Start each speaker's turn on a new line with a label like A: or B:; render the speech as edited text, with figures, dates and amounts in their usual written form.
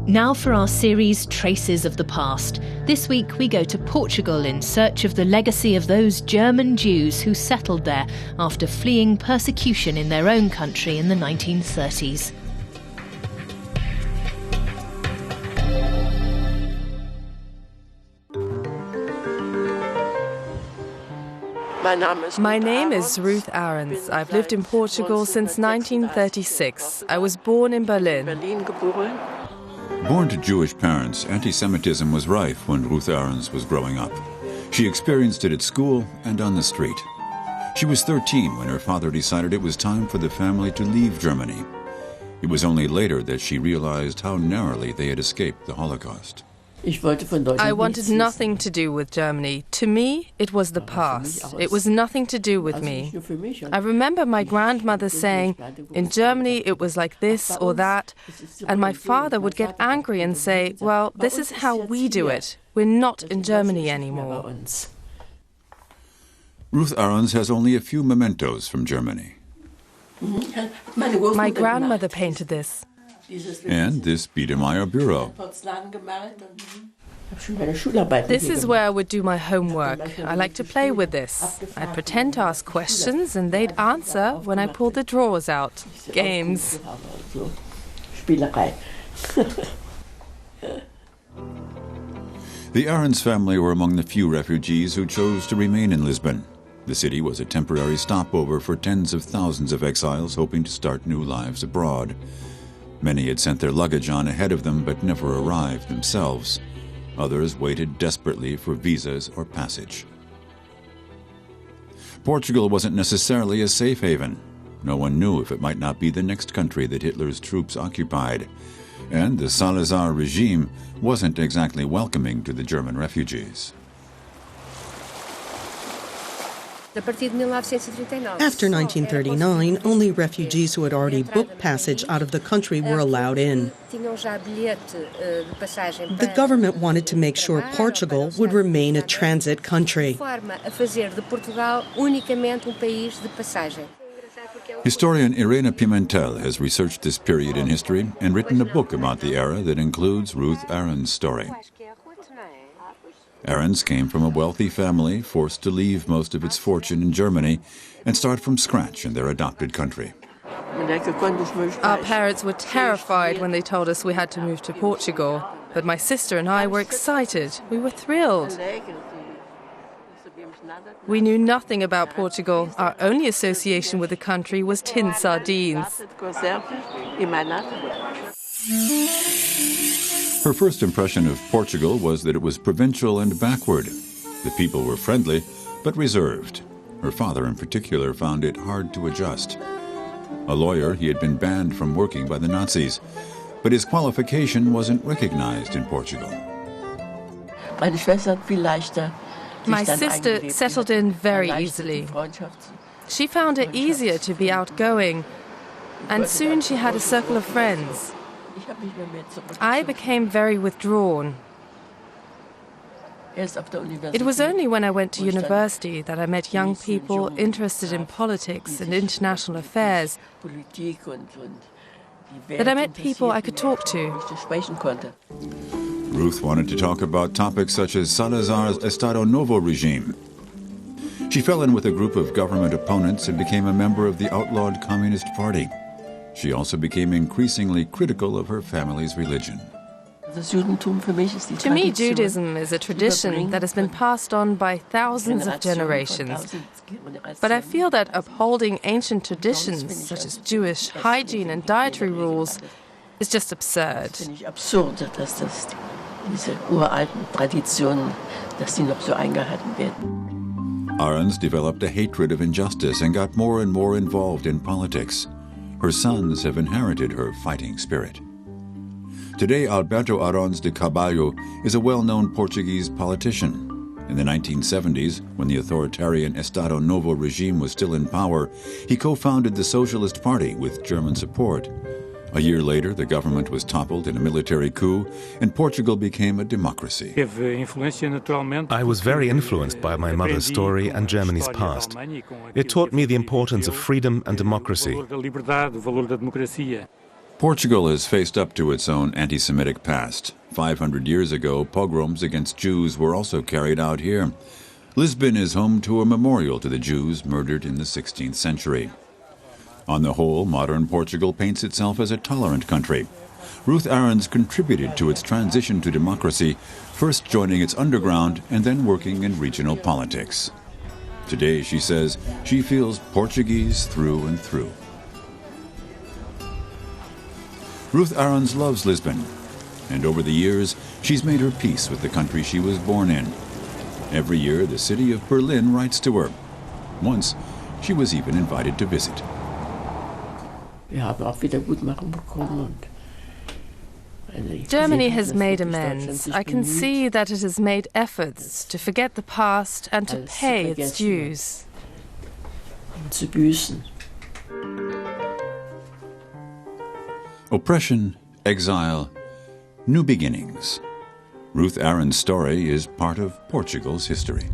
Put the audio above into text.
A: Now for our series Traces of the Past. This week we go to Portugal in search of the legacy of those German Jews who settled there after fleeing persecution in their own country in the 1930s.
B: My name is Ruth Arons. I've lived in Portugal since 1936. I was born in Berlin.
C: Born to Jewish parents, anti-Semitism was rife when Ruth Arons was growing up. She experienced it at school and on the street. She was 13 when her father decided it was time for the family to leave Germany. It was only later that she realized how narrowly they had escaped the Holocaust.
B: I wanted nothing to do with Germany. To me, it was the past. It was nothing to do with me. I remember my grandmother saying, in Germany it was like this or that, and my father would get angry and say, well, this is how we do it. We're not in Germany anymore.
C: Ruth Arons has only a few mementos from Germany.
B: My grandmother painted this.
C: And this Biedermeier bureau.
B: This is where I would do my homework. I like to play with this. I'd pretend to ask questions and they'd answer when I pulled the drawers out. Games.
C: The Arons family were among the few refugees who chose to remain in Lisbon. The city was a temporary stopover for tens of thousands of exiles hoping to start new lives abroad. Many had sent their luggage on ahead of them but never arrived themselves. Others waited desperately for visas or passage. Portugal wasn't necessarily a safe haven. No one knew if it might not be the next country that Hitler's troops occupied. And the Salazar regime wasn't exactly welcoming to the German refugees.
D: After 1939, only refugees who had already booked passage out of the country were allowed in. The government wanted to make sure Portugal would remain a transit country.
C: Historian Irena Pimentel has researched this period in history and written a book about the era that includes Ruth Arons' story. Arons came from a wealthy family forced to leave most of its fortune in Germany and start from scratch in their adopted country.
B: Our parents were terrified when they told us we had to move to Portugal, but my sister and I were excited. We were thrilled. We knew nothing about Portugal. Our only association with the country was tin sardines.
C: Her first impression of Portugal was that it was provincial and backward. The people were friendly, but reserved. Her father in particular found it hard to adjust. A lawyer, he had been banned from working by the Nazis, but his qualification wasn't recognized in Portugal.
B: My sister settled in very easily. She found it easier to be outgoing, and soon she had a circle of friends. I became very withdrawn. It was only when I went to university that I met young people interested in politics and international affairs, that I met people I could talk to.
C: Ruth wanted to talk about topics such as Salazar's Estado Novo regime. She fell in with a group of government opponents and became a member of the outlawed Communist Party. She also became increasingly critical of her family's religion.
B: To me, Judaism is a tradition that has been passed on by thousands of generations. But I feel that upholding ancient traditions, such as Jewish hygiene and dietary rules, is just absurd.
C: Arons developed a hatred of injustice and got more and more involved in politics. Her sons have inherited her fighting spirit. Today, Alberto Arons de Caballo is a well-known Portuguese politician. In the 1970s, when the authoritarian Estado Novo regime was still in power, he co-founded the Socialist Party with German support. A year later, the government was toppled in a military coup, and Portugal became a democracy.
E: I was very influenced by my mother's story and Germany's past. It taught me the importance of freedom and democracy.
C: Portugal has faced up to its own anti-Semitic past. 500 years ago, pogroms against Jews were also carried out here. Lisbon is home to a memorial to the Jews murdered in the 16th century. On the whole, modern Portugal paints itself as a tolerant country. Ruth Arons contributed to its transition to democracy, first joining its underground and then working in regional politics. Today, she says, she feels Portuguese through and through. Ruth Arons loves Lisbon, and over the years, she's made her peace with the country she was born in. Every year, the city of Berlin writes to her. Once, she was even invited to visit.
B: Germany has made amends. I can see that it has made efforts to forget the past and to pay its dues.
C: Oppression, exile, new beginnings. Ruth Arons' story is part of Portugal's history.